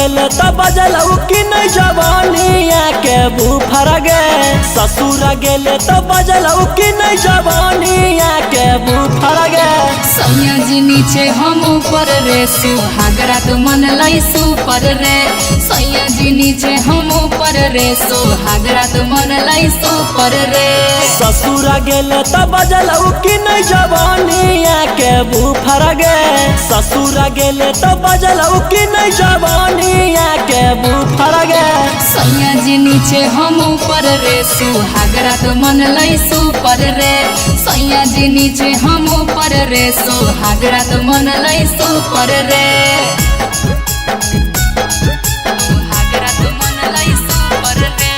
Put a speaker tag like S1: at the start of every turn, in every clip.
S1: गेले तो बजल कि नहीं जवानिया के बूफर गे। ससुर गेले तो बजल कि नहीं जवानिया के बूफर गे।
S2: सैया जी नीचे हम ऊपर रे सुहागरा तो मन लाई सुपर रे। सैया जी नीचे हम ऊपर रे सुहागरा तो मन लाई सुपर रे।
S1: ससुर गेले तो बजल कि नहीं जवानिया के बूफर गे। ससुर गेले तो बजल कि नहीं जवानिया के बूफर गे।
S2: सैया जी नीचे हम ऊपर रे सुहागरा तो मन लाई सुपर रे। सैया जी नीचे हम ऊपर रे सुहागरा तो मन लाई सुपर रे। सुहागरा तो मन लाई सुपर रे।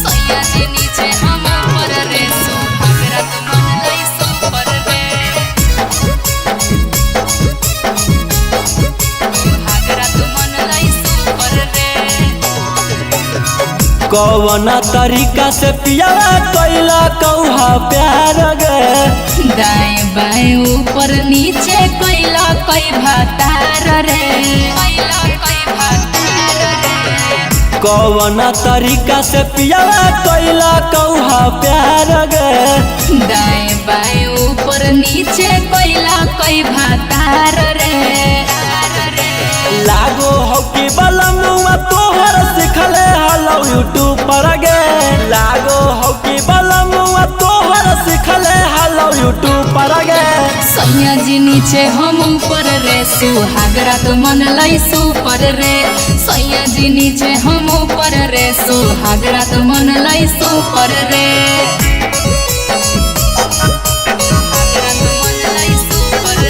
S2: सैया जी नीचे हम ऊपर रे सुहागरा तो मन लाई सुपर रे। सुहागरा तो मन लाई सुपर रे।
S1: कौन तरीका से पियावा कैला कौहा प्यार गे।
S2: दाएं बाएं ऊपर नीचे कैला कई भातार रे। कैला कई भातार रे।
S1: कौन तरीका से पियावा कैला कौहा प्यार गे।
S2: दाएं बाएं ऊपर नीचे कैला कई भातार रे।
S1: लागो हो कि बलमुआ तोहर सिखले हलो यूट्यूब पर गे। लागो हो कि बलमुआ तोहर सिखले हलो यूट्यूब पर गे।
S2: सैया जी नीचे हम ऊपर रे सुहागरा तो मन लाई सुपर रे। सैया जी नीचे हम ऊपर रे सुहागरा तो मन लाई सुपर रे। सुहागरा तो मन लाई सुपर रे।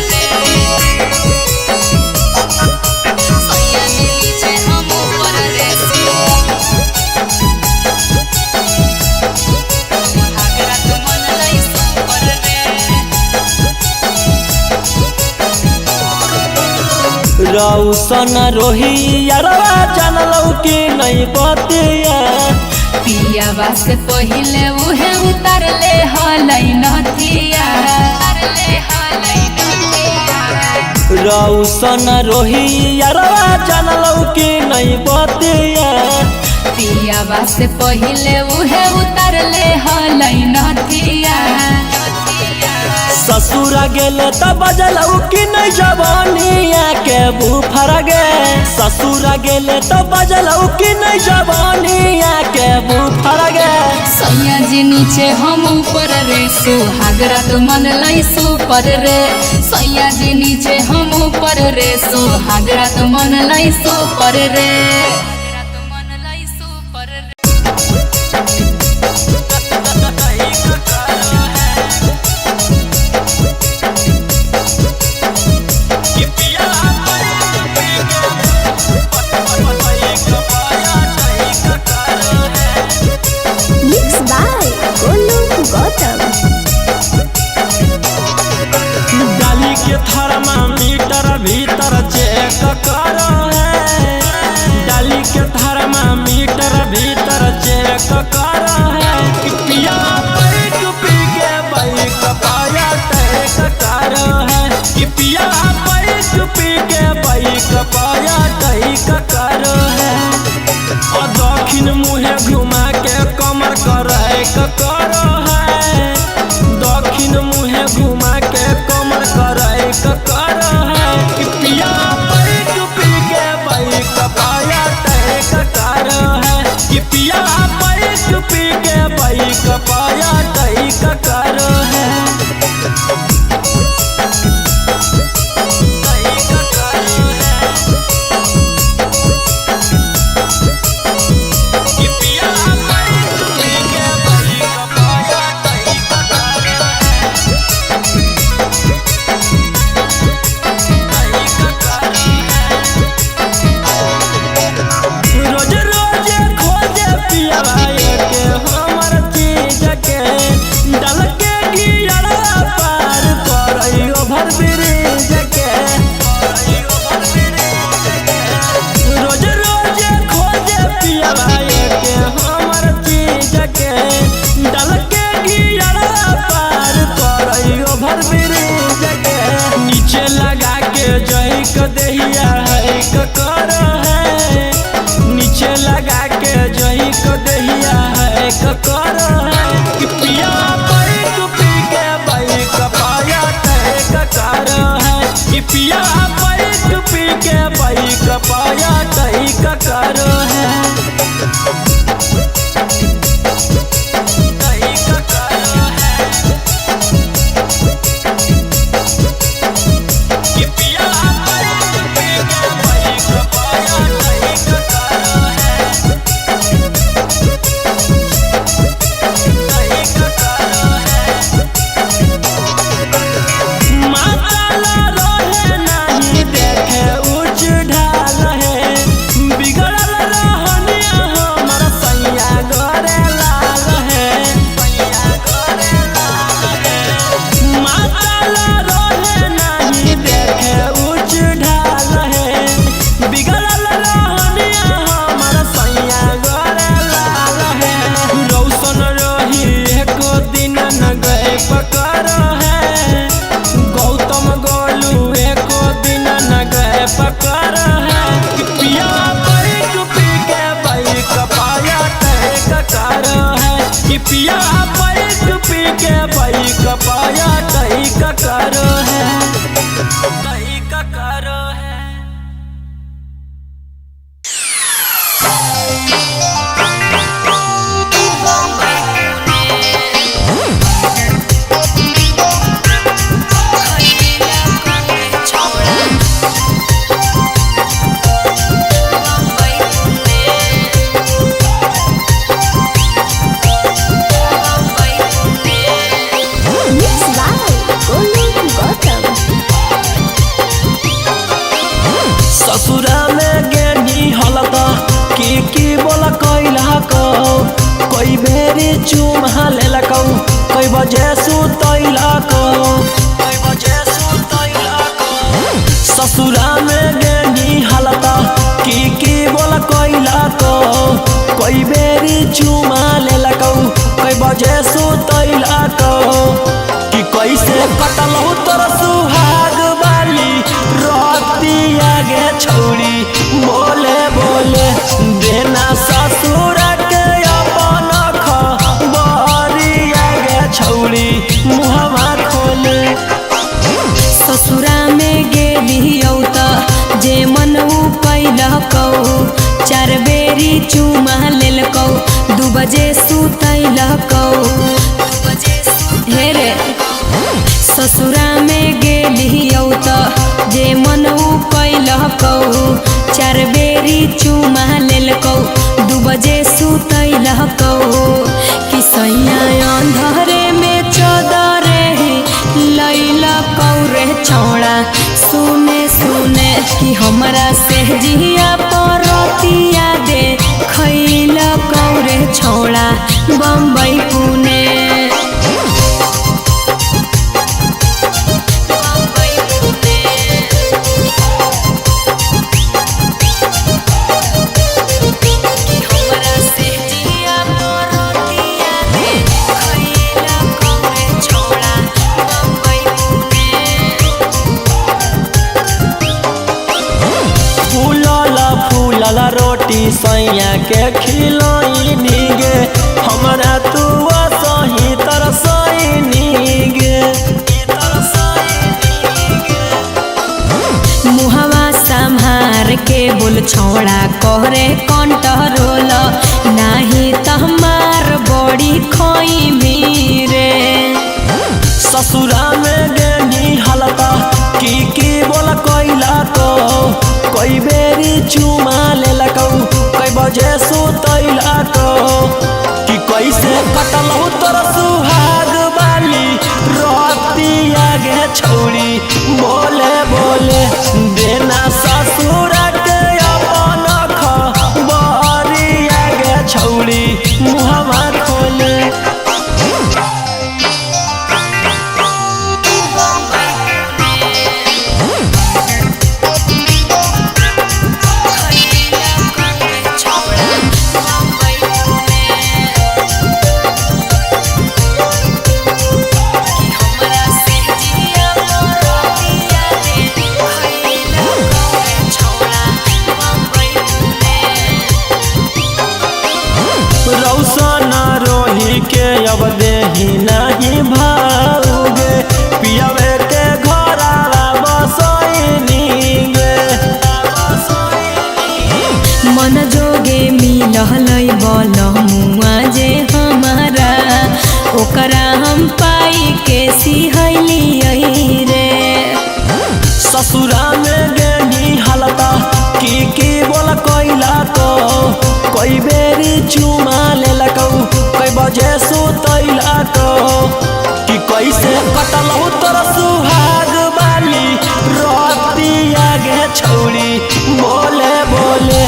S2: सैया जी नीचे हम ऊपर रे सुहागरा तो मन लाई सुपर रे।
S1: रौसन रोहियरवा जानलौ कि नहीं बतिया।
S2: पियावा से पहिले उहे उतर ले हलै नथिया।
S1: रौसन रोहियरवा जानलौ कि नहीं बतिया।
S2: पियावा से पहिले उहे उतर ले हलै नथिया।
S1: ससुर गेले तो बजल कि नहीं जवानिया के बूफर गे। ससुर गेले तो बजल कि नहीं जवानिया के बूफर गे।
S2: सैया जी नीचे हम ऊपर रे सुहागरा तो मन लाई सुपर रे। सैया जी नीचे हम ऊपर रे सुहागरा तो मन लाई सुपर रे।
S1: डाली के थर्मामीटर भीतर चेक करो है। डाली के थर्मामीटर भीतर चेक करो है। कि पिया बैठ पी के बाइक पाया टैक करो है। कि पिया बैठ पी के बाइक पाया टैक करो है। और दक्षिण मुहे घुमा के कमर करैक करो है। दक्षिण मुहे घुमा के कमर करैक करो है। कि पिया बैठ पी के बाइक पाया टैक करो है। कि पिया बैठ पी के बाइक पाया टैक करो है। कि पिया बैठ पी के पिया बाइक पी के बाइक पाया कहीं का करो है, कहीं का करो है। ससुरा में गेनी हलता की बोला कैला को कोई बेरी चुमा लेला को कोई बजे सुतैला को, कोई बजे सुतैला को। ससुरा में गेनी हलता की बोला कैला को कोई बेरी चुमा लेला को कोई बजे सुतैला को। कि कैसे कटलहु तोर सुहाग वाली रोतिया गे छौरी बोले बोले देना ससुर के अपन खबरिया गे छौरी मुहवा खोले।
S2: ससुरा में गेलियौ त जे मन कैलकौ 4 बेरी चुमा लेलकौ 2 बजे सुतैलकौ हे रे। ससुरा में गेलियौ त जे मन कैलकौ 4 बेरी चुमा लेलकौ 2 बजे सुतैलकौ। कि सैया अंधरे में चदरे लैलकौ रे छौड़ा सुने सुने कि हमरा से जिया परतिया दे खैलकौ रे छौड़ा बम्बई पुणे।
S1: रोटी सैया के खिलाई गे हमरा तू सही तरसई गे।
S2: मुहवा संभार के बोल छौड़ा करे कंट्रोल नाही त हमार बड़ी खोई मीरे।
S1: ससुरा में गेनी हलता की बोला कैला को कोई बेरी चुमा लेलकौ कोई बजे सुतैला को। कि कैसे कटलहु तोर सुहाग वाली रोतिया गे छौरी बोले बोले देना ससुर के अपन खबरिया गे छौरी मुहवा खोले। के अब देही नहीं भाऊगे पियावे के घराला बसैनी गे।
S2: मन जोगे मिलहलै बलमुआ जे हमारा ओकरा हम पाई के सिहैलियै रे।
S1: ससुरा में गेनी हलता की बोला कैला को कोई बेरी चुमा लेलकौ कोई बजे सुतैला को। कि कैसे कटलहु तोर सुहाग वाली रोतिया गे छौरी बोले बोले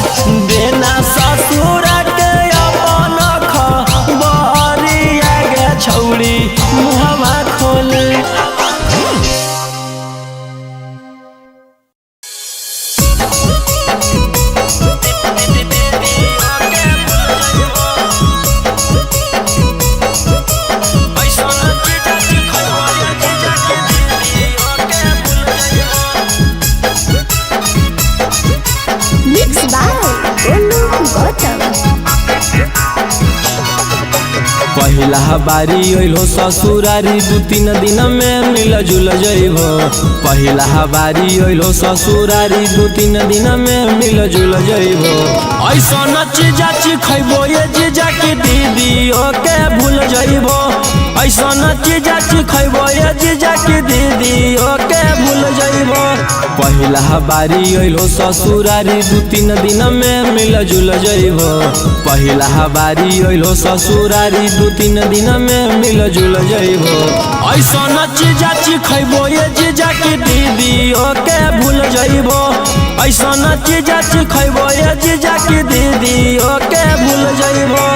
S1: देना ससुर के अपन खबरिया गे छौरी मुहवा खोले। पहिला बारी अइलो ससुरारी 2-3 दिन में मिल जुल जइबो। पहिला बारी अइलो ससुरारी 2-3 दिन में मिल जुल जइबो। ऐसन चीजा खइबो ये जीजा की दीदी ओके भूल जइबो। ऐसन चीजा खइबो ये जीजा की दीदी ओके भूल जइबो। पहिला बारी अइलो ससुरारी 2-3 दिन में मिल जुल जइबो। पहिला बारी अइलो ससुरारी 2-3 दिन में मिल जुल जइबो। ऐसन चीजा खइबो ये जीजा की दीदी ओके भूल जइबो। ऐसन चीजा खइबो ये जीजा की दीदी ओके भूल जइबो।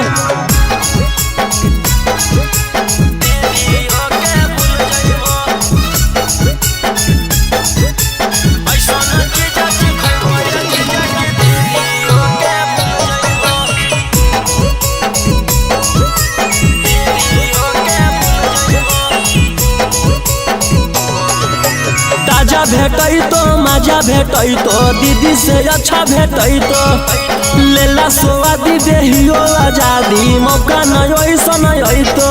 S1: ताजा भेटई तो मजा भेटई तो दीदी से अच्छा भेटई तो लेला स्वादी देहियो आजादी मौका नहीं ऐसा नहीं तो।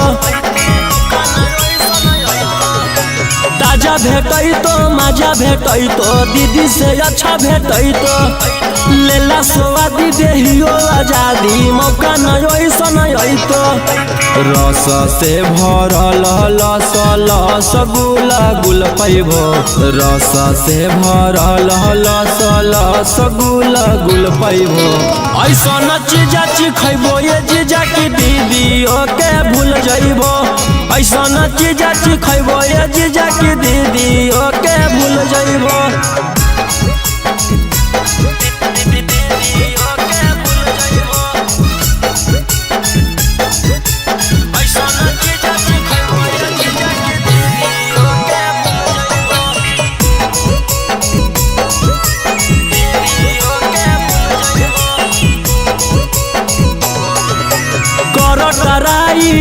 S1: ताजा भेटई तो मजा भेटई तो दीदी से अच्छा भेटई तो लेला स्वादी देहियो आजादी मौका नहीं ऐसा नहीं तो। रस से भरल लस लस गुला गुल पैबो। रस से भरल लस लस गुला गुल पैबो। ऐसन चीजा खइबो ये जीजा की दीदी ओके भूल जइबो। ऐसन चीजा खइबो ये जीजा की दीदी ओके भूल जइबो।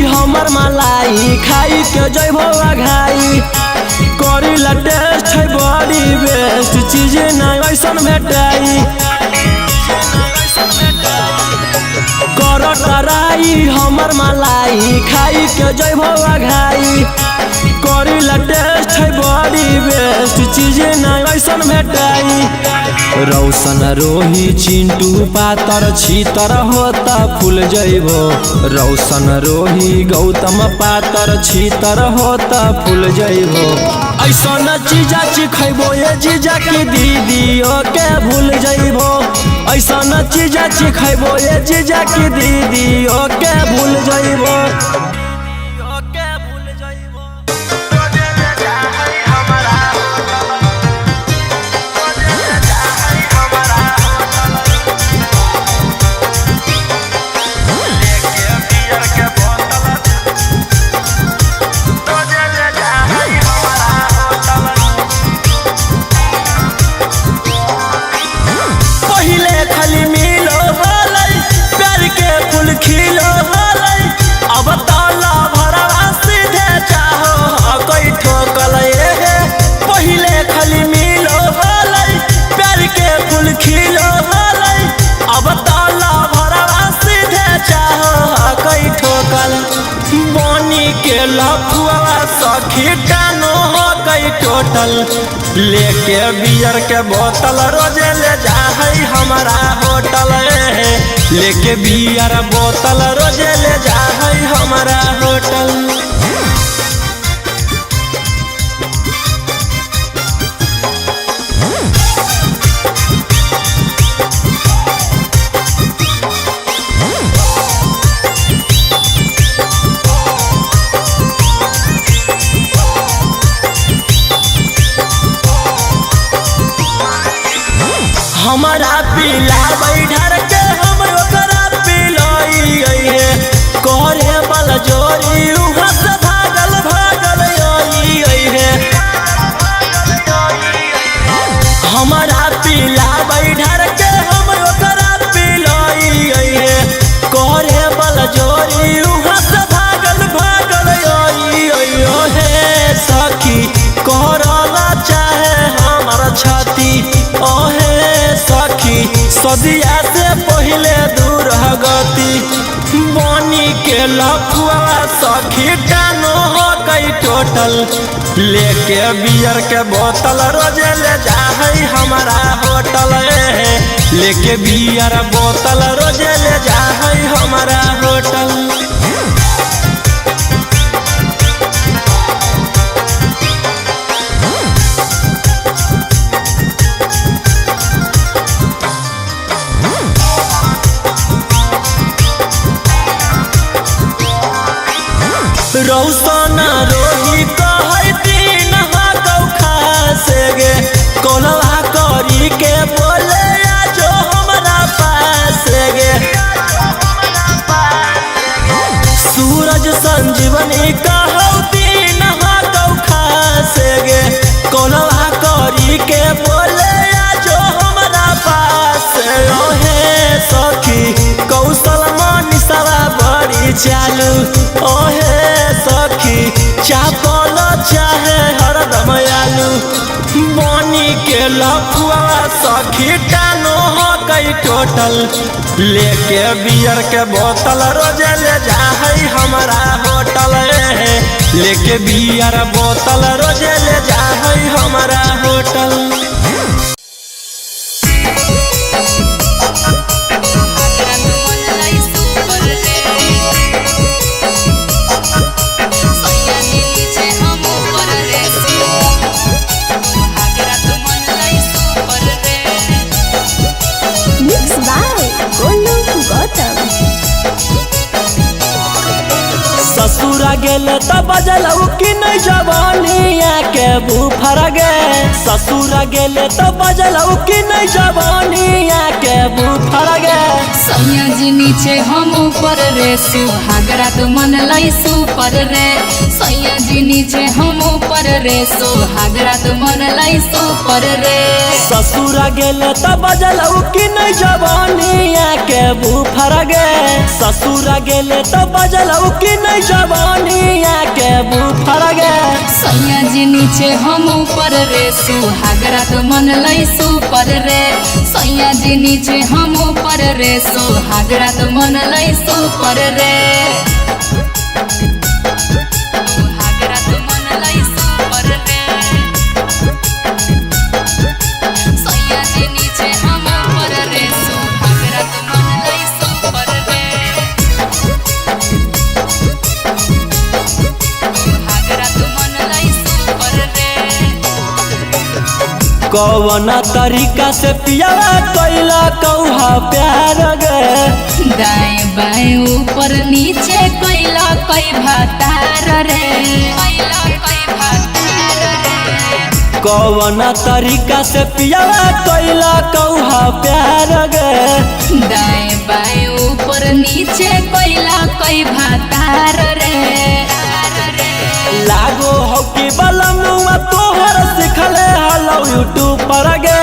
S1: हमर मलाई खाई के जइबो आघाई करिला टेस्ट है बड़ी बेस्ट चीज नहीं ऐसन भेटाई। कर टराई हमर मलाई खाई के जइबो आघाई करिला टेस्ट है बड़ी बेस्ट चीज नहीं ऐसन भेटाई। रौशन रोही चिंटू पातर छीतर होता फूल जइबो। रौशन रोही गौतम पातर छीतर होता फूल जइबो। ऐसन चीजा खइबो ये जीजा की दीदी ओके भूल जइबो। ऐसन चीजा खइबो ये जीजा की दीदी ओके भूल जइबो। खिलो हलै अब ताला भरवा सीधे चाहो कोई ठोकल हे। पहिले खाली मिलो हलै प्यार के फूल खिलो हलै अब ताला भरवा सीधे चाहो कोई ठोकल। बनी के लफुआ सखी कानो हो गई टोटल लेके बियर के बोतल रोजे ले जा है हमारा होटल। लेके बियर बोतल रोजे ले जा है हमारा होटल। हमारा पीला बैठर के हम ओकरा पिलाई है करे बल जोरी उहाँ से भागल भागल आई है। हमारा पीला बैठर के हम ओकरा पिलाई है करे बल जोरी उहाँ से भागल भागल आई है। सखी करला चाहे हमारा छाती ओहे सखी सदिया से के लफुआ सखी टानो हो गई टोटल, लेके बियर के बोतल रोजे ले जा है हमारा होटल, लेके बियर बोतल रोजे ले जा है हमारा होटल। रौसना रोही कहे दिन खासे गे कोलवा करी के बोले जो हमारा पास गे, सूरज संजीवनी कहौ दिन खासे गे कोलवा करी के बोले जो हमारा पास ओहे सखी कौशल मनीषवा बड़ी चालू, ओहे सखी चापल चाहे हरदम आलू, बनी के लफुआ सखी टानो हो गई टोटल, लेके बियर के बोतल रोजे ले जा है हमारा होटल, लेके बियर बोतल रोजे ले जा है हमारा होटल। ससुरा गेले त बजलऊ कि नहीं जवानिया के बुफर गे, ससुरा गेले त बजलऊ कि नहीं जवानिया के बुफर गे।
S2: सैया जी नीचे हम ऊपर रे सुहागरा तो मन लई सुपर रे, सैया जी नीचे हम ऊपर रे सुहागरा तो मन लई सुपर रे।
S1: ससुरा गेले त बजलऊ कि नहीं जवानिया के बुफर गे, ससुरा गेले त बजलऊ कि नहीं जवानिया के बुफर गे।
S2: सैया जी नीचे हम ऊपर रे सुहागरा तो मन लई सुपर रे, सैया जी नीचे हम ऊपर रे सुहागरा तो मन लई सुपर रे। सुहागरा तो मन लई सुपर रे, सैया जी नीचे हम ऊपर रे सुहागरा तो मन लई सुपर रे।
S1: कौन तरीका से पियावा कैला कौहा प्यार गे,
S2: दाएं बाएं ऊपर नीचे कैला कई भातार रे, कैला कई भातार रे।
S1: कौन तरीका से पियावा कैला कौहा प्यार गे,
S2: दाएं बाएं ऊपर नीचे कैला कई भातार रे।
S1: लागो हो कि बलमुआ तोहर सिखले हलो यूट्यूब पर गे,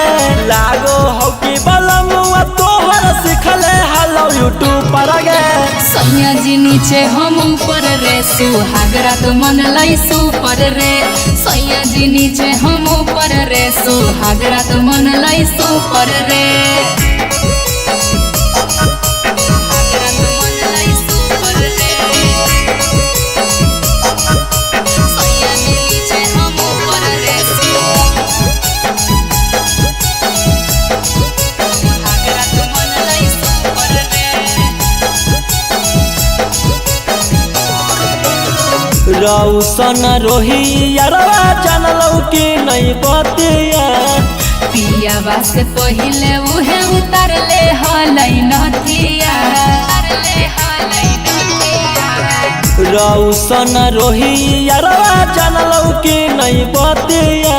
S1: लागो हो कि बलमुआ तोहर सिखले हलो यूट्यूब पर गे।
S2: सैया जी नीचे हम ऊपर रे सुहागरा तो मन लई सुपर रे, सैया जी नीचे हम ऊपर रे सुहागरा तो मन लई सुपर रे।
S1: रौसन रोही यारवा जानलौ कि नहीं बतिया,
S2: पियावा से पहिले उहे उतर ले हलै नथिया,
S1: रौसन रोही यारवा जानलौ कि नहीं बतिया,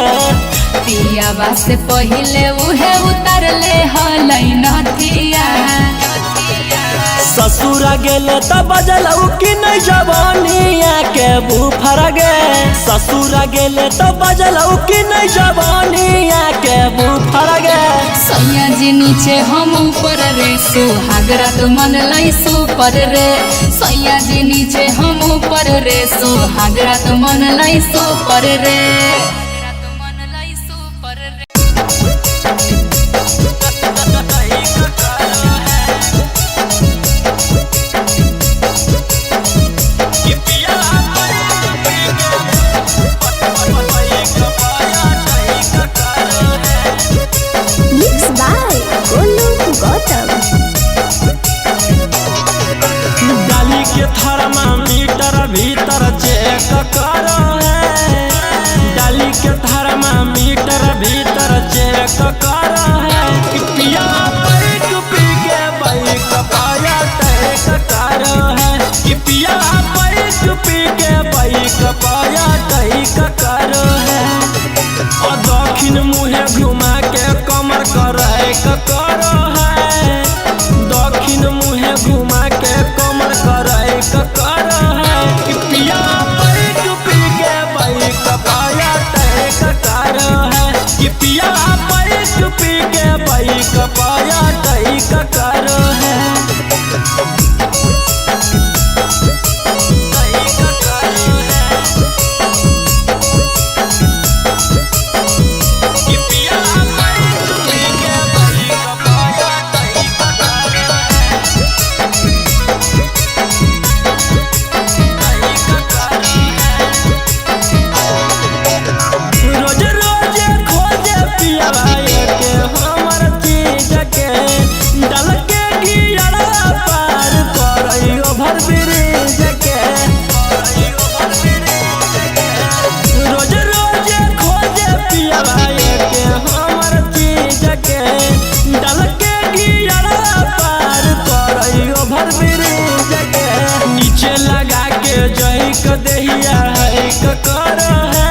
S2: पियावा से पहिले उहे उतर ले हलै नथिया।
S1: ससुरा गेले त बजलऊ कि नहीं जवानिया के बुफर गे, ससुरा गेले त बजलऊ कि नहीं जवानिया के बुफर गे।
S2: सैया जी नीचे हम ऊपर रे सुहागरा तो मन लई सुपर रे, सैया जी नीचे हम ऊपर रे सुहागरा तो मन लई सुपर रे।
S1: भीतर चेक करो है, डाली के थर्मामीटर भीतर चेक करो है, कि पिया बैठ पी के बाइक पाया टैक करो है, कि पिया बैठ पी के बाइक पाया टैक करो है, और दक्षिण मुहे घुमा के कमर करैक करो है, दक्षिण मुहे घुमा के कमर करैक करो है, कि पिया बैठ पी के बाइक पाया टैक करो है, कि पिया बैठ पी के बाइक पाया टैक करो है। नीचे लगा के जहिक दहिया है करो है,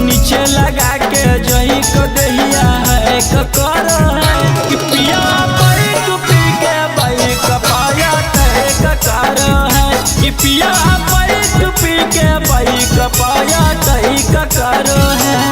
S1: नीचे लगा के जहिक दहिया है करो है, कि पिया बैठ पी के बाइक पाया टैक करो है, कि पिया बैठ पी के बाइक पाया टैक करो है।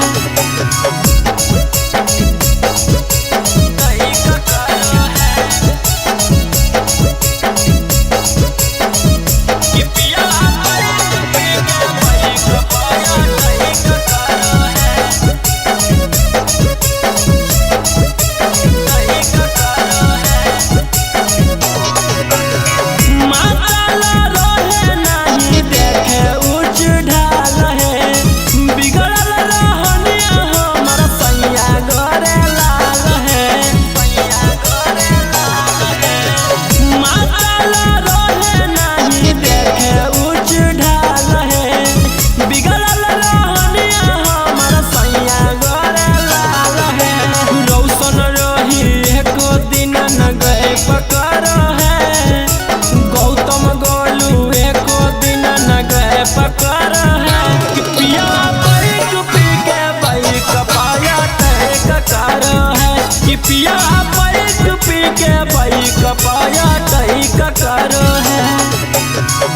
S1: पिया बैठ पी के बाइक पाया टैक करो है,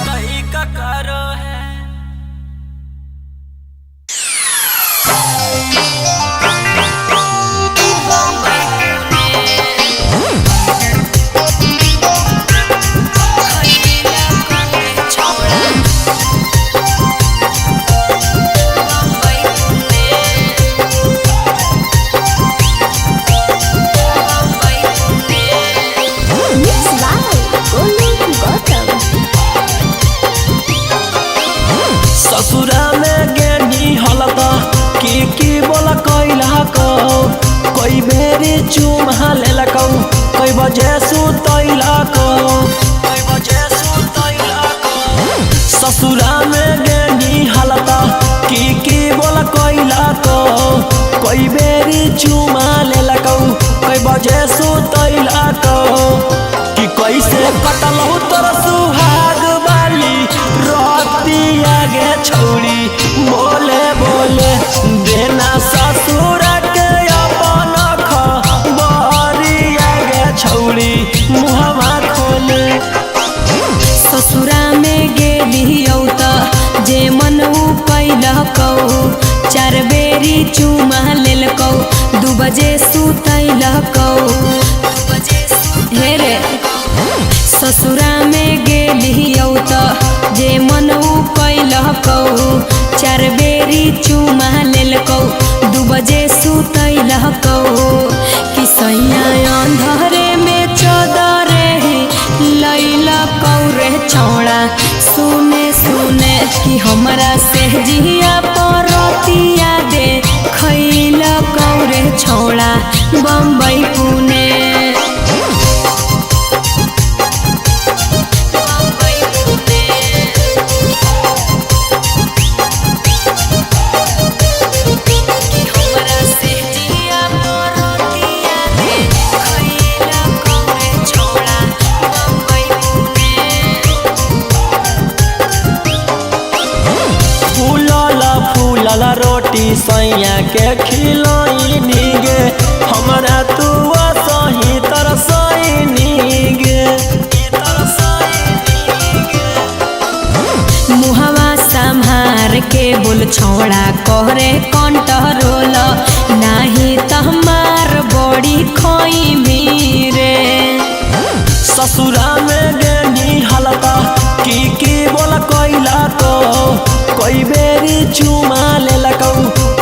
S1: टैक करो है। ससुरा में गेनी हलता की बोला कैला को, कोई बेरी चुमा लेला को, कोई बजे सुतैला को, कोई बजे सुतैला को। ससुरा में गेनी हलता की बोला कैला को, कोई बेरी चुमा लेला को, कोई बजे सुतैला को, कि कैसे कटल हो तोर सुहाग वाली रतिया गे छौड़ी, बोले बोले देना ससुर के अपन खबरिया गे छौड़ी, मुहवा खोले।
S2: ससुरा में गेलियौ त जे मन कैलकौ, 4 बेरी चुमा लेलकौ, 2 बजे सुतैलकौ, हे रे। ससुरा में गेलियौ त जे मन कैलकौ, 4 बेरी चुमा लेलकौ, 2 बजे सुतैलकौ, कि सैया अंधरे में चदरे लैलकौ रे छौड़ा, सुने सुने कि हमरा से जिया परतिया दे खैलकौ रे छौड़ा, बम्बई पुणे।
S1: सैया के खिलैनी गे हमरा तू सही तरसैनी गे
S2: मुहवा संभार के बोल छोड़ा करे कंट्रोल नाही त हमार बड़ी खोई मीरे
S1: ससुरा में गेनी हलका की बोला कोइला तो कोई बेरी चुमा ले लकौ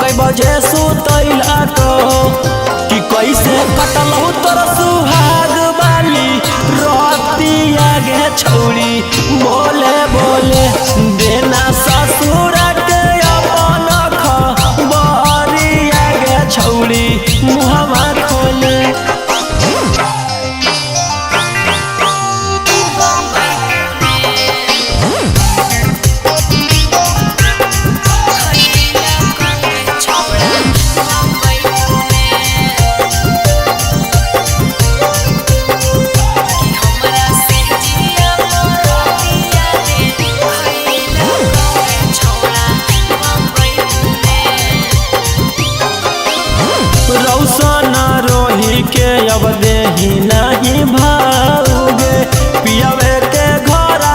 S1: कई बजे सुतैला तो कि कैसे कटलौ तोर सुहाग बाली रोतिया गे छौरी बोले बोले देना ससुर के अपन खबरिया गे छौरी मुहवा खोले रौशन रोही के अब देही नहीं भाऊगे पियावे के घरा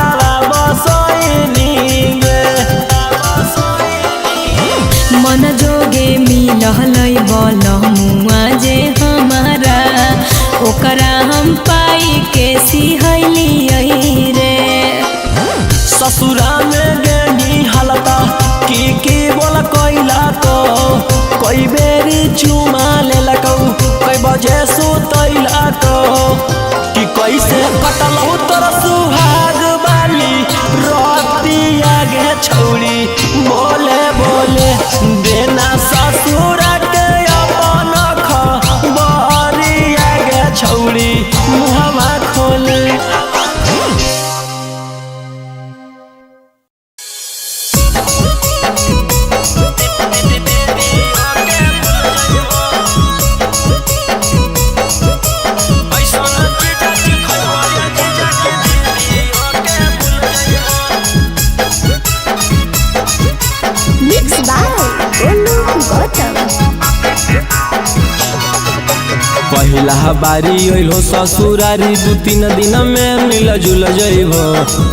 S1: बसैनी गे
S2: मन जोगे मिलहलै बल मुआ जे हमारा ओकरा हम पाई के सिहैली रे
S1: ससुरा में गेनी हलता की बोला कोइला तो कोई बेरी चुमा ले लकौ कई बजे सुतैला तो कि कैसे कटलौ तोर सुहाग बाली रोतिया गे छौरी बोले बोले देना ससुर के अपन खबरिया गे छौरी मुहवा खोले पहिला बारी अइलो ससुरारी 2-3 दिन में मिल जुल जइबो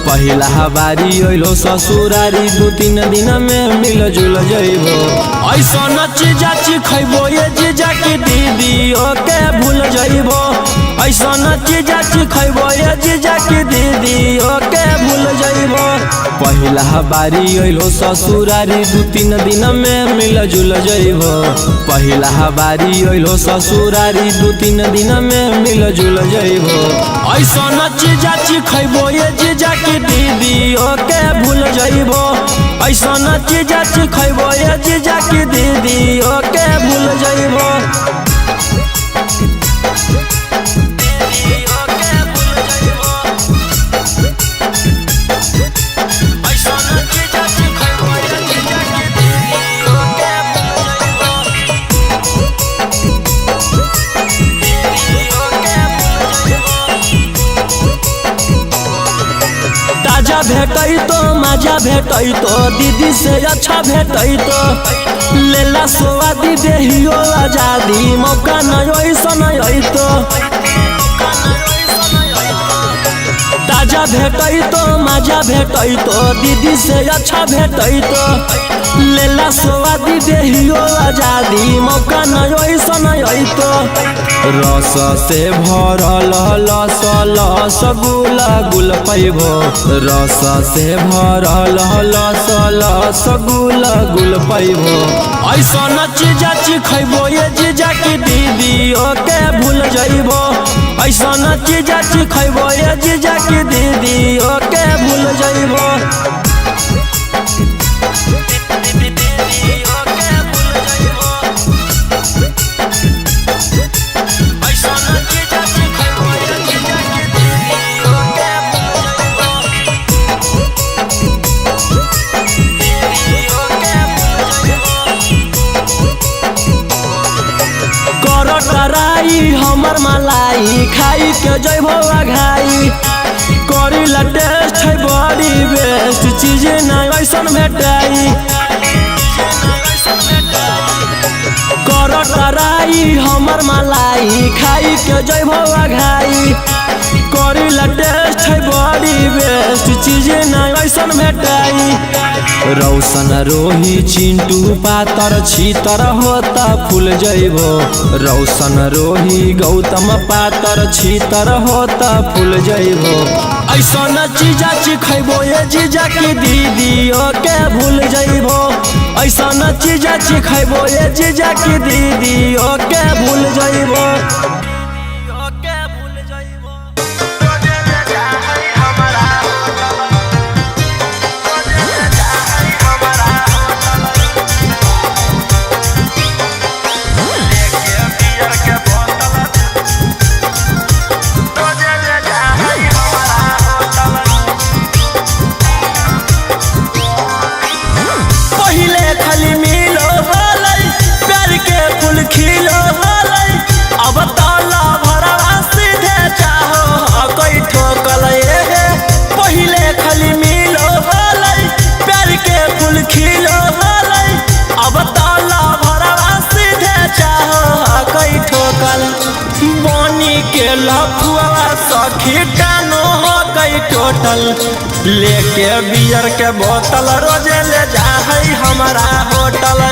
S1: पहिला बारी अइलो ससुरारी 2-3 दिन में मिल जुल जइबो ऐसन चीजा खइबो ये जीजा की दीदी ओके भूल जइबो ऐसन चीजा खइबो ये जीजा की दीदी ओके भूल जइबो पहिला बारी अइलो ससुरारी 2-3 दिन में मिल जुल जइबो पहिला बारी अइलो ससुरारी 2-3 दिन में मिल जुल जइबो ऐसन चीजा खइबो ये जीजा की दीदी ओके भूल जइबो ऐसन चीजा खइबो ये जीजा की दीदी ओके भूल जइबो भेटै तो मजा भेटै तो दीदी से अच्छा भेटै तो लेला स्वादी देहियो आजादी मौका नहीं ऐसन तो ताजा भेटै तो मजा भेटै तो दीदी से अच्छा भेटै तो लेला स्वादी देहियो आजादी मौका नहीं ऐसन तो रस से भरल लस लस गुला गुल पैबो रस से भरल लस लस गुला गुल पैबो ऐसन चीजा खइबो ये जीजा की दीदी ओके भूल जइबो ऐसन चीजा खइबो ये जीजा की दीदी ओके भूल जइबो हमर मलाई खाई के जइबो आघाई करीला टेस्ट है बड़ी बेस्ट चीज नहीं ऐसन भेटाई हई हमर मलाई खाई के जइबो घाई करी ला टेस्ट है बड़ी बेस्ट चीज ना ऐसन भेटाई रौशन रोही चिंटू पातर छीतर होता फूल जइबो रौशन रोही गौतम पातर छीतर होता फूल जइबो ऐसन चीजा चिखैबो ये जीजा की दीदियों के भूल जइबो ऐसन चीजा चिखैबो ये जीजा की दीदियों के भूल जइबो। के लफुआ सखी टानो हो गई टोटल लेके बियर के बोतल रोजे ले जा है हमारा होटल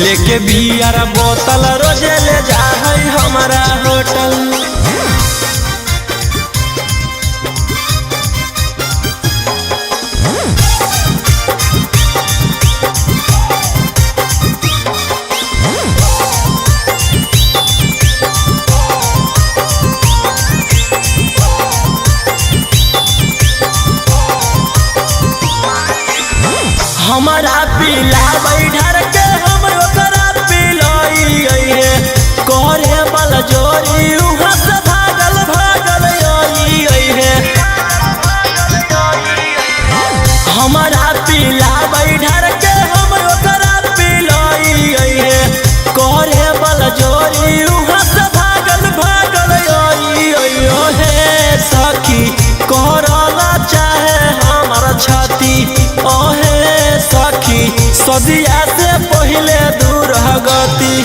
S1: लेके बियर बोतल रोजे ले जा है हमारा होटल। हमारा पीला बैठर के हम ओकरा पिलाई है करे बल जोरी उहाँ से भागल भागल आई है हमारा पीला बैठर के हम ओकरा पिलाई है करे बल जोरी उहाँ से भागल भागल आई है सखी करला चाहे हमारा छाती ओहे सखी सदिया से पहले दूर गति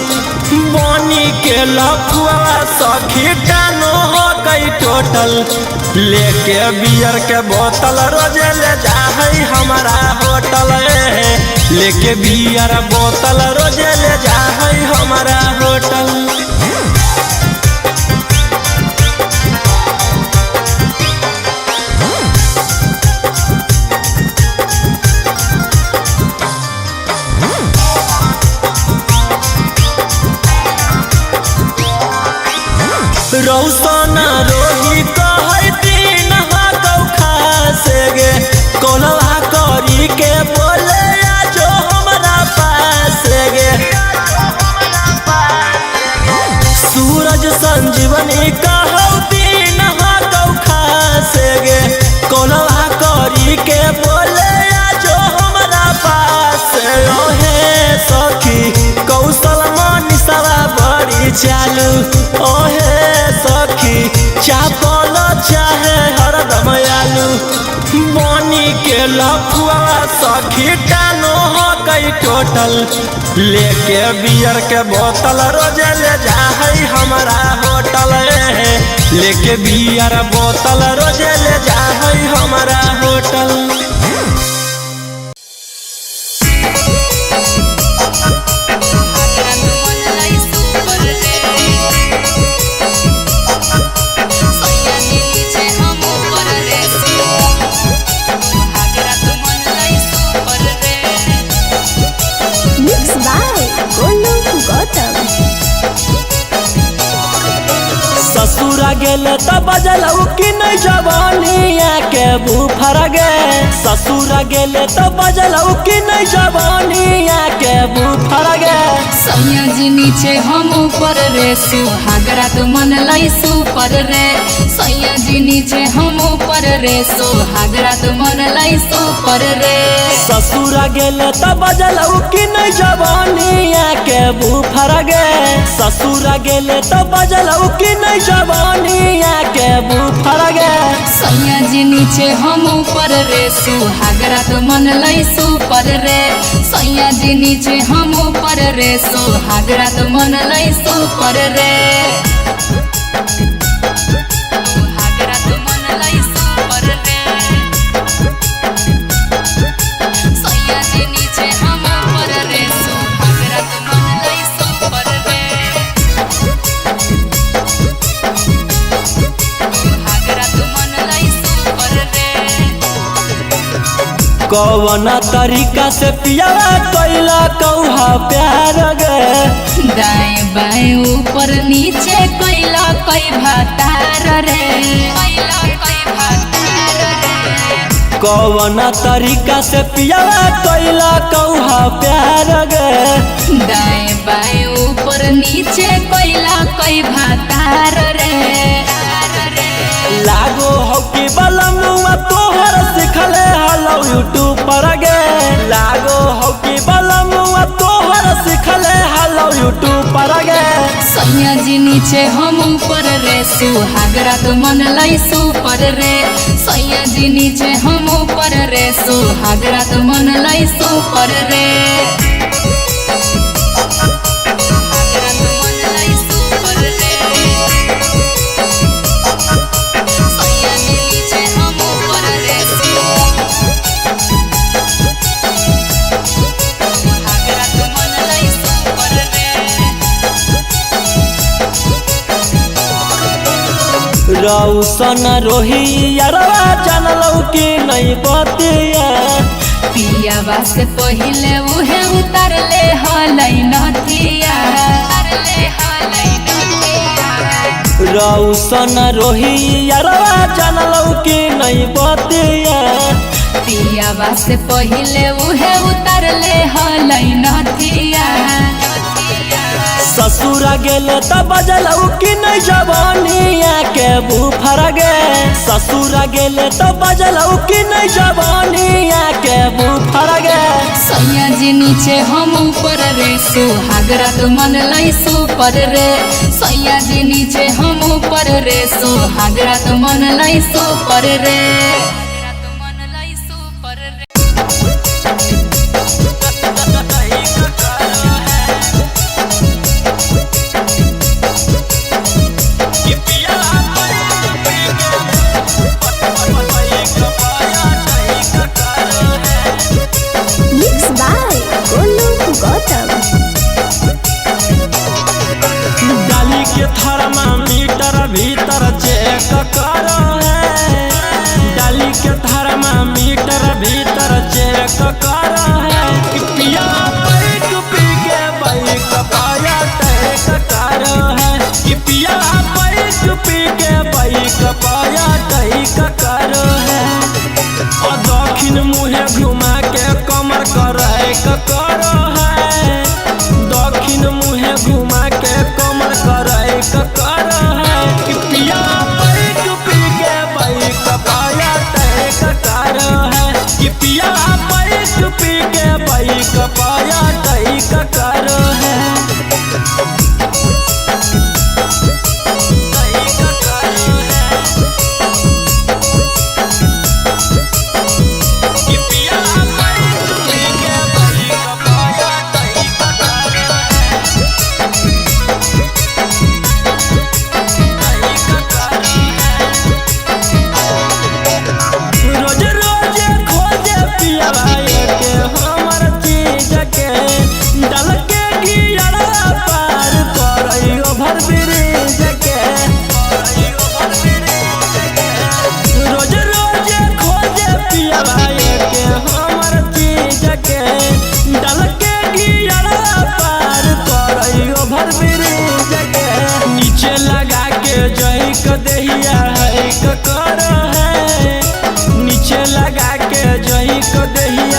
S1: बनी के लफुआ सखी टानो हो गई टोटल लेके बियर के बोतल रोजे ले जा है हमारा होटल लेके बियर बोतल रोजे ले जा है हमारा होटल। रौशन रोही कहै दिन खासे गे कोलवा करी के बोले जो हमारा पास गे सूरज संजीवनी कहौ दिन खासे गे कोलवा करी के बोले जो हमारा पास ओहे सखी कौशल मनीषवा बड़ी चालू ओहे सखी चापल चाहे हरदम आलू बनी के लफुआ सखी टानो हो गई टोटल लेके बियर के बोतल रोजे ले जा है हमारा होटल लेके बियर बोतल रोजे ले जा है हमारा होटल। ससुरा गेले त बजलऊ कि नहीं जवानिया के बुफर गे ससुरा गेले त बजलऊ कि नहीं जवानिया के बुफर गे
S2: सैया जी नीचे हम ऊपर रे सुहागरा तो मन लाई सुपर रे सैया जी नीचे हम ऊपर रे सुहागरा तो मन लाई सुपर रे
S1: ससुरा गेले तो बजल कि नहीं जवानिया के बुफर गे। ससुरा गेले तो बजल कि नहीं जवानिया के बुफर गे।
S2: सैया जी नीचे हम ऊपर रे सुहागरा तो मन लई सुपर रे। सैया जी नीचे हम ऊपर रे सुहागरा तो मन लई सुपर रे। सुहागरा तो मन लई सुपर रे। सैया जी नीचे हम ऊपर रे सुहागरा तो मन लई सुपर रे। सुहागरा तो मन लई सुपर रे।
S1: कौन तरीका से पियावा कैला कौहा प्यार गे।
S2: दाएं बाएं ऊपर नीचे कैला कई भातार रे। कैला कई भातार रे।
S1: कौन तरीका से पियावा कैला कौहा प्यार गे।
S2: दाएं बाएं ऊपर नीचे कैला कई भातार रे।
S1: लागो हो कि बलमुआ तोहर सिखले हलो यूट्यूब पर गे। लागो हो कि बलमुआ तोहर सिखले हलो यूट्यूब पर गे।
S2: सैया जी नीचे हम ऊपर रे सुहागरा तो मन लई सुपर रे। सैया जी नीचे हम ऊपर रे सुहागरा तो मन लई सुपर रे। सुहागरा तो मन लई सुपर रे। सैया जी नीचे हम ऊपर रे सुहागरा तो मन लई सुपर रे।
S1: रौसन रोहिया जानलौ कि नहीं बतिया।
S2: पियावा से पहिले उहे उतर ले हलै नथिया।
S1: रौसन रोहिया जानलौ कि नहीं बतिया।
S2: पियावा से पहिले उहे उतर ले हलै नथिया।
S1: ससुरा गेले तो बजल कि नहीं जवानिया के बुफर गे। ससुरा गेले तो बजल कि नहीं जवानिया के बुफर गे।
S2: सैया जी नीचे हम ऊपर रे सुहागरा तो मन लई सुपर रे। सैया जी नीचे हम ऊपर रे सुहागरा तो मन लई सुपर रे।
S1: डाली के थर्मामीटर भीतर चेक करो है। डाली के थर्मामीटर भीतर चेक करो है। कि पिया बैठ पी के बाइक पाया टैक करो है। कि पिया बैठ पी के बाइक पाया टैक करो है। और दक्षिण मुहे घुमा के कमर करे करो है। दक्षिण मुहे घुमा के कमर करे करो है। कि पिया बैठ पी के बाइक पाया टैक करो है। कि पिया बैठ पी के बाइक पाया टैक करो है। दहिया है करो है। नीचे लगा के जही को दहिया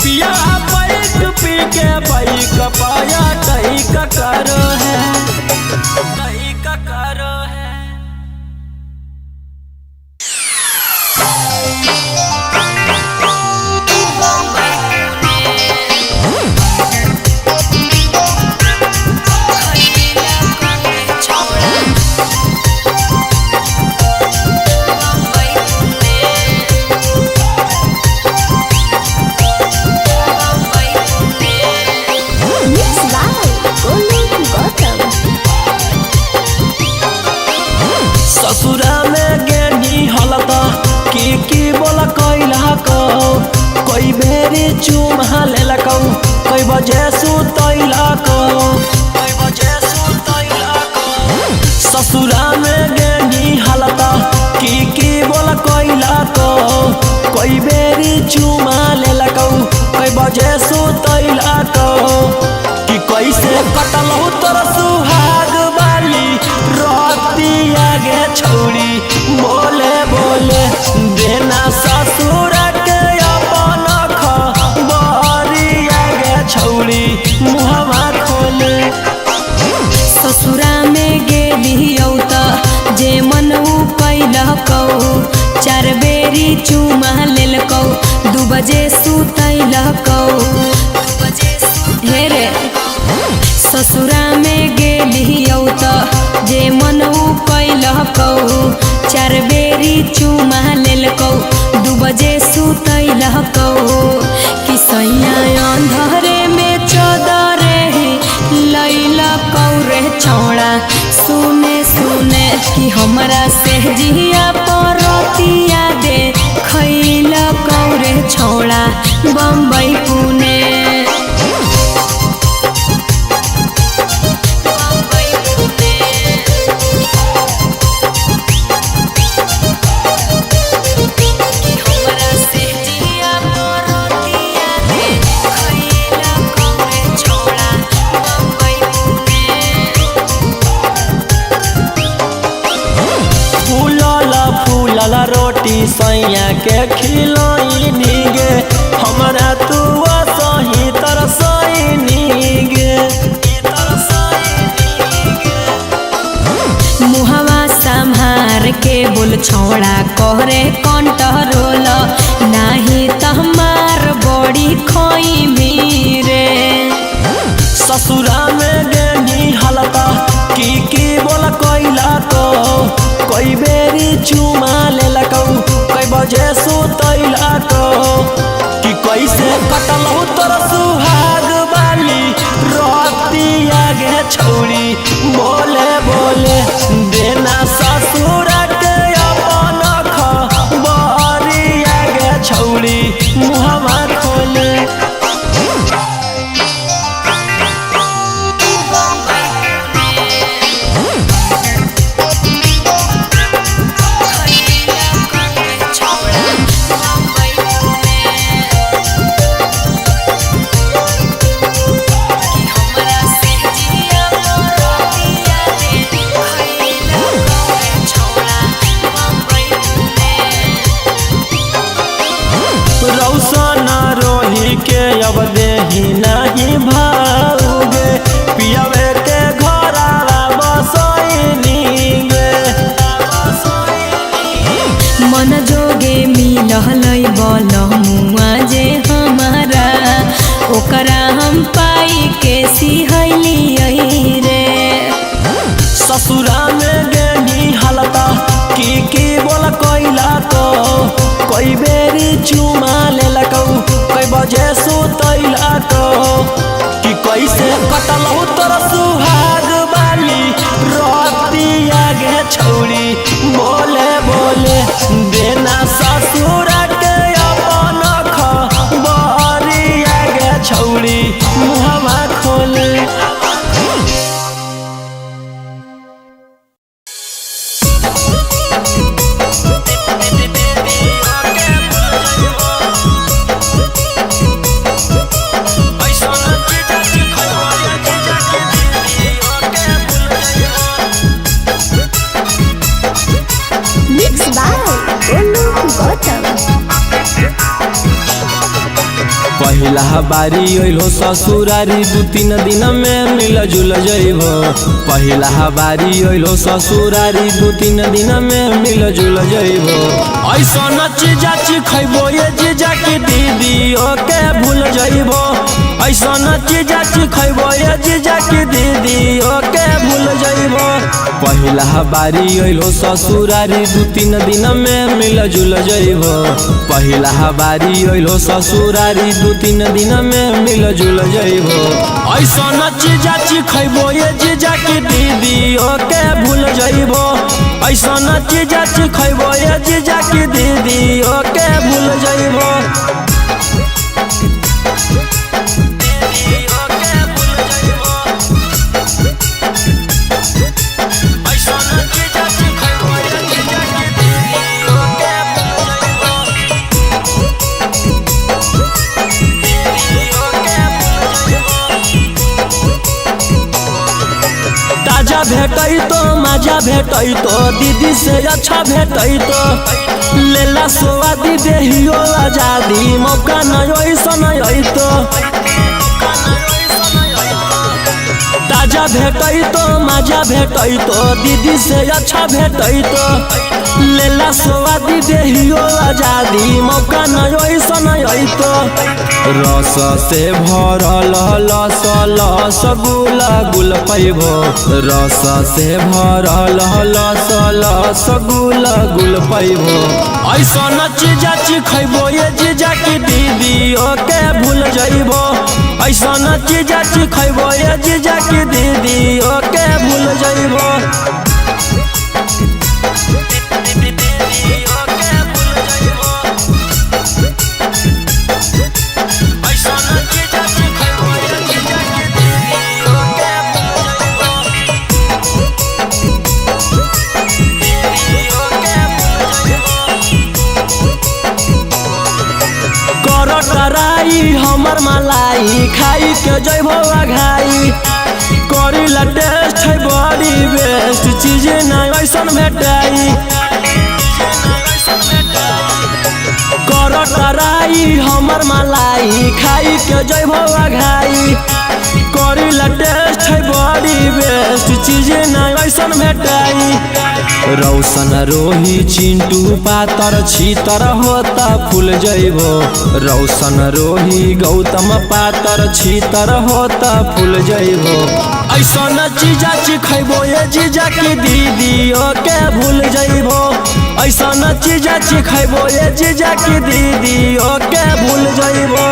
S1: पिया बाइक पी के बाइक पाया कहीं का करो है, कहीं का करो है। ससुरा में गेनी हलता की बोला कैला को कोई बेरी चुमा लेला को कोई बजे सुतैला को, कोई बजे सुतैला को। ससुरा में गेनी हलता की बोला कैला को कोई बेरी चुमा लेला को कोई बजे सुतैला को। कि कैसे कटलौ तोर सुहाग वाली रोतिया गे छौड़ी बोले बोले देना ससुर के अपन खबरिया गे छौड़ी मुहवा खोले।
S2: ससुरा में गेलियौ त जे मन कैलकौ 4 बेरी चुमा लेलकौ 2 बजे सुतैलकौ। हे रे ससुरा में गेलियौ त जे मन कैलकौ 4 बेरी चुमा लेलकौ 2 बजे सुतैलकौ। कि सैया अंधरे में चदरे लैलकौ रे छौड़ा सुने सुने कि हमरा से जिया परतिया दे खैलकौ रे छौड़ा बम्बई पुणे।
S1: फूलला रोटी सैया के खिलाई नीगे हमरा तू सही तरसई नीगे।
S2: मुहवा संभार के बोल छौड़ा कहरे कंट्रोल नाही त हमार बड़ी खोई मीरे।
S1: ससुरा में गेनी हलता की बोला कैला को कोई बेरी चुमा लेला को कोई बजे सुतैला को। कि कैसे कटलौ तोर सुहाग वाली रोतिया गे छौड़ी बोले बोले देना ससुर के अपन खबरिया गे छौड़ी मुहवा खोले। रौशन रोही के अब देही नहीं भाऊगे पियावे के घरवा बसैनी गे।
S2: मन जोगे मिललै बलमुआ जे हमारा ओकरा हम पाई के सिहैलियै रे।
S1: ससुरा में गेनी हलता की बोला कैला को कोई बेरी चुमा लेला को कोई बजे सुतैला को। कि कैसे कटलौ तोर सुहाग वाली रोतिया गे छौड़ी बोले बोले देना ससुर के अपन खबरिया गे छौड़ी मुहवा खोले।
S3: ऐसा
S1: पहिला बारी अइलो ससुरारी 2-3 दिन में मिल जुल जइबो। पहिला बारी अइलो ससुरारी 2-3 दिन में मिल जुल जइबो। ऐसन चीजा खइबो ये जीजा की दीदी ओके भूल जइबो। ऐसन चीजा खइबो ये जीजा की दीदी ओके भूल जइबो। पहिला बारी अइलो ससुरारी 2-3 दिन में मिल जुल जइबो। पहिला बारी अइलो ससुरारी 2-3 दिन में मिल जुल जइबो। ऐसन चीजा खइबो ये जीजा की दीदी ओके भूल जइबो। ऐसन चीजा खइबो ये जीजा की दीदी ओके भूल जइबो। ताजा भेटैतो मजा भेटैतो दीदी से अच्छा भेटैतो। लेला स्वादी देहियो आजादी मौका नहीं ऐसन अइतो। ताजा भेटैतो मजा भेटैतो दीदी से अच्छा भेटैतो। लेला स्वादी देहियो आजादी मौका नहीं ऐसन अइतो। रस से भरल लस लस गुला गुल पैबो। रस से भरल लस लस गुला गुल पैबो। ऐसन चीजा खइबो ये जीजा की दीदी ओके भूल जइबो। ऐसन चीजा खइबो ये जीजा की दीदी ओके भूल जइबो। कराई हमर मलाई खाई के जइबो घाई। करीला टेस्ट है बड़ी बेस्ट चीज नहीं ऐसन भेटाई। कराई हमर मलाई खाई के जइबो घाई। करीला टेस्ट है बड़ी बेस्ट चीज नहीं ऐसन भेटाई। रौशन रोही चिंटू पातर छीतर होता फूल जइबो। रौशन रोही गौतम पातर छीतर होता फूल जइबो। ऐसन चीजा खइबो ये जीजा की दीदी ओके भूल जइबो। ऐसन चीजा खइबो ये जीजा की दीदी ओके भूल जइबो।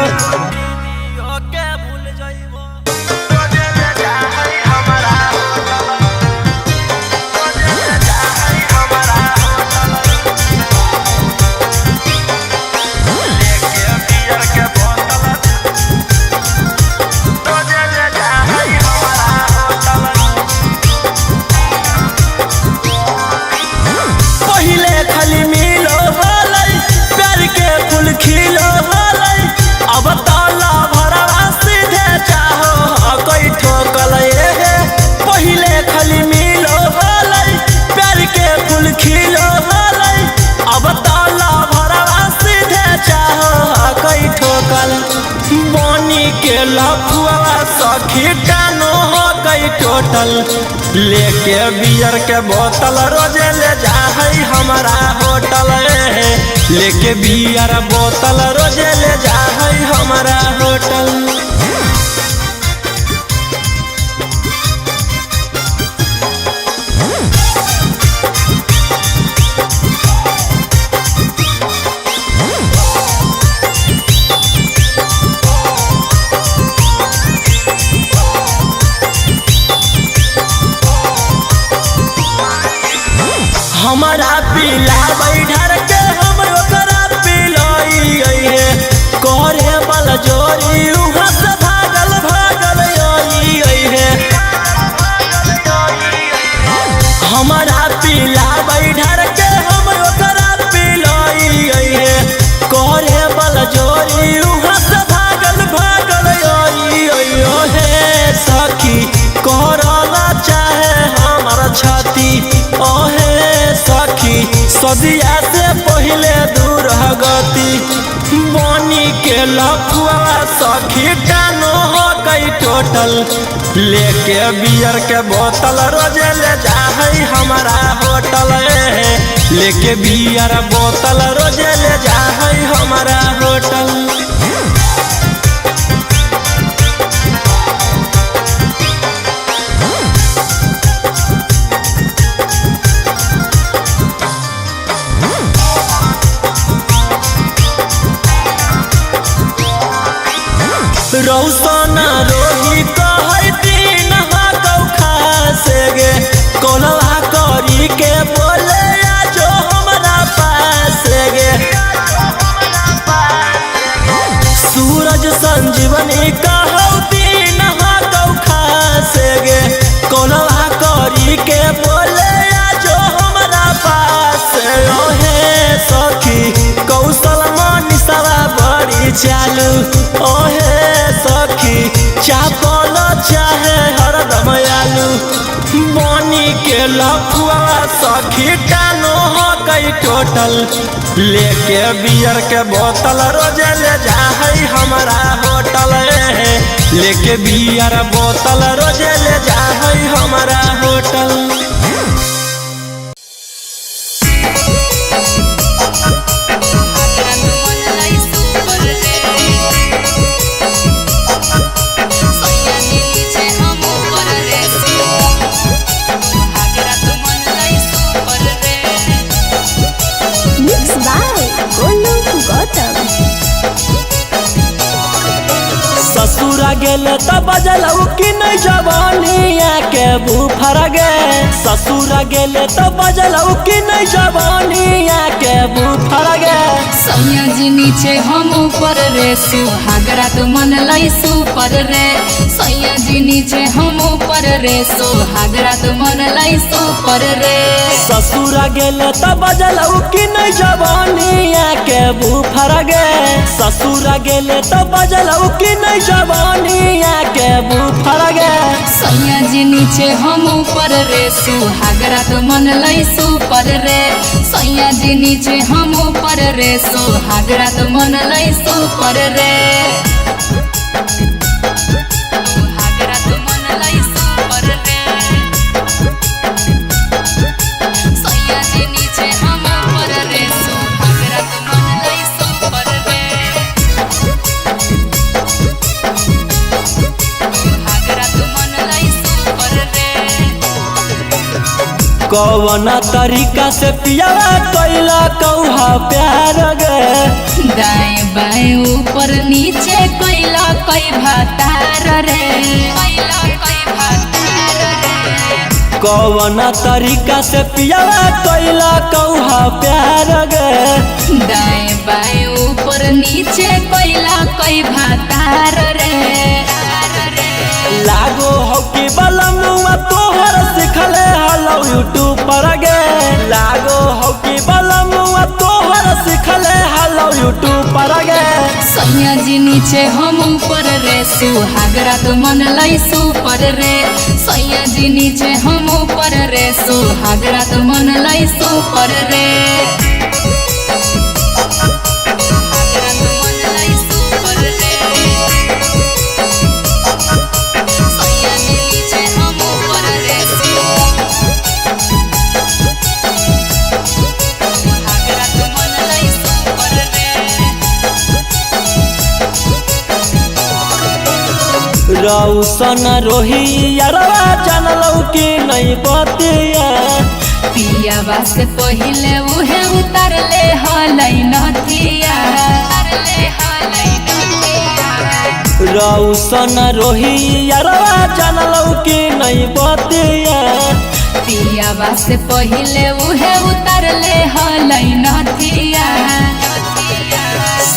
S1: के लफुआ सखी टानो हो गई टोटल। लेके बियर के बोतल रोजे ले जा है हमारा होटल। लेके बियर बोतल रोजे ले जा है हमारा होटल। हमारा पीला बैठर के हम ओकरा पिलाई है। करे के लफुआ सखी टानो हो गई टोटल, लेके बियर के बोतल रोजे ले जा है हमारा होटल, लेके बियर बोतल रोजे ले जा है हमारा होटल। रौसना रोही कहै दिन खासे गे कोलवा करी के बोले जो हमरा पास गे, सूरज संजीवनी कहौ दिन खासे गे कोलवा करी के बोले जो हमरा पास। ओहे सखी कौशल मनीषवा बड़ी चालू, ओहे सखी चापल चाहे हरदम आलू, बनी के लफुआ सखी टानो हो गई टोटल, लेके बियर के बोतल रोजे ले जा है हमारा होटल, लेके बियर बोतल रोजे ले जा है हमारा होटल। ससुरा गेले त बजलऊ कि नहीं जवानिया के बुफर गे, ससुरा गेले त बजलऊ कि नहीं जवानिया के बुफर गे।
S2: सैया जी नीचे हम ऊपर रे, सुहागरा तो मन लाई सुपर रे, सैया जी नीचे हम ऊपर रे, सुहागरा तो मन लाई सुपर रे।
S1: ससुरा गेले त बजलऊ कि नहीं जवानिया के बुफर गे, ससुरा गेले त बजलऊ कि नहीं जवानिया के बुफर गे।
S2: सैया जी नीचे हम ऊपर रे, सुहागरा तो मन लाई सुपर रे, सैया जी नीचे हम ऊपर रे, सुहागरा तो मन लाई सुपर रे। सुहागरा तो मन लाई सुपर रे, सैया जी नीचे हम ऊपर रे, सुहागरा तो मन लाई सुपर रे।
S1: कौन तरीका से पियावा कैला कौहा प्यार गे,
S2: दाएं बाएं ऊपर नीचे कैला कई भातार रे, कैला कई भातार रे।
S1: कौन तरीका से पियावा कैला कौहा प्यार गे,
S2: दाएं बाएं ऊपर नीचे कैला कई भातार रे।
S1: लागो हो कि बलमुआ तोहर सिखले हलो यूट्यूब पर गे, लागो हो कि बलमुआ तोहर सिखले हलो यूट्यूब पर गे।
S2: सैया जी नीचे हम ऊपर रे, सुहागरा तो मन लाई सुपर रे, सैया जी नीचे हम ऊपर रे, सुहागरा तो मन लाई सुपर रे।
S1: रौसन रोही यारवा जानलौ कि नहीं बतिया,
S2: पियावा से पहिले उहे उतर ले हलै नथिया,
S1: रौसन रोही यारवा जानलौ कि नहीं बतिया,
S2: पियावा से पहिले उहे उतर ले हलै नथिया।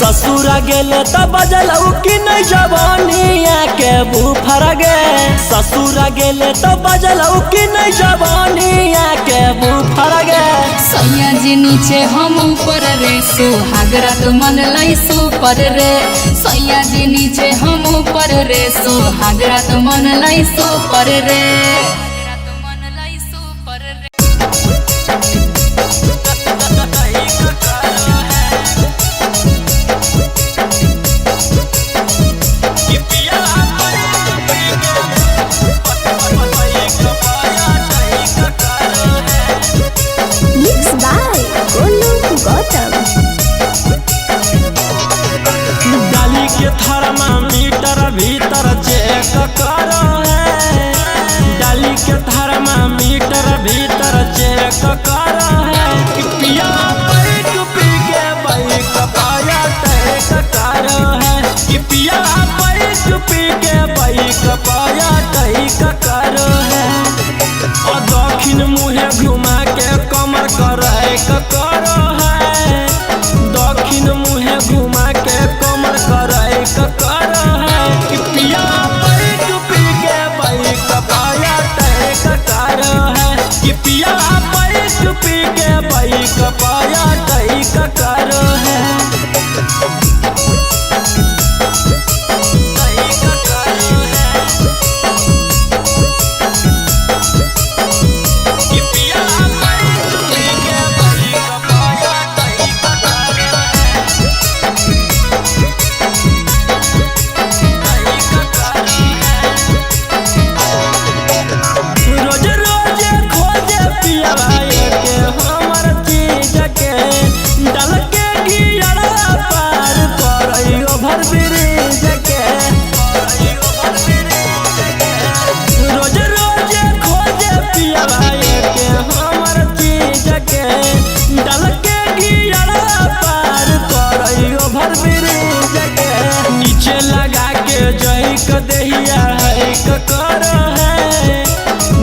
S1: ससुरा गेले त बजलऊ कि नहीं जवानिया के बुफर गे, ससुरा गेले त बजलऊ कि नहीं जवानिया के बुफर गे।
S2: सैया जी नीचे हम ऊपर रे, सुहागरा तो मन लाई सुपर रे, सैया जी नीचे हम ऊपर रे, सुहागरा तो मन लाई सुपर रे।
S1: डाली के थर्मामीटर भीतर चेक करो है, डाली के थर्मामीटर भीतर चेक करो है कि पिया पैक पी के बाइक पाया टैक करो है, कि पिया पैक पी के बाइक पाया टैक करो है। और दक्षिण मुहे घुमा के कमर करे करो है, दक्षिण मुहे घुमा के कमर करे करो है कि पिया पैक पी के बाइक पाया टैक करो है, कि पिया पैक पी के बाइक पाया टैक करो है। नीचे लगा के जही कदहिया है करो है,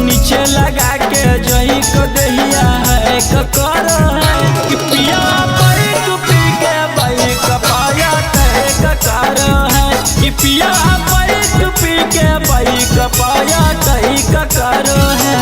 S1: नीचे लगा के जही कदहिया है करो है कि पिया पैक पी के बाइक पाया टैक करो है, कि पिया पैक पी के बाइक पाया टैक करो है।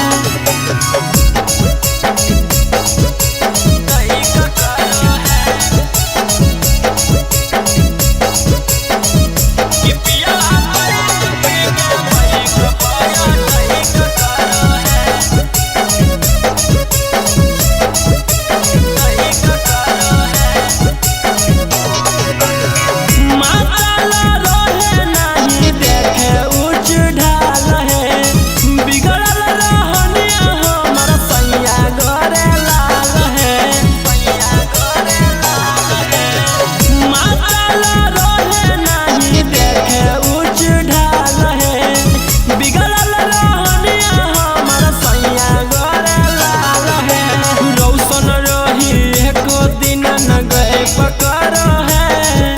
S1: पकड़ो है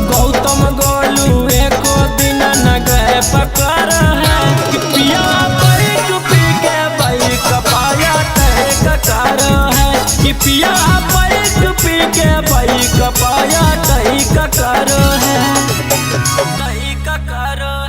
S1: गौतम गोलू एको दिन न गए पकड़ो है कि पिया पैक पी के बाइक पाया टैक करो है, कि पिया पैक पी के बाइक पाया टैक करो है, टैक करो।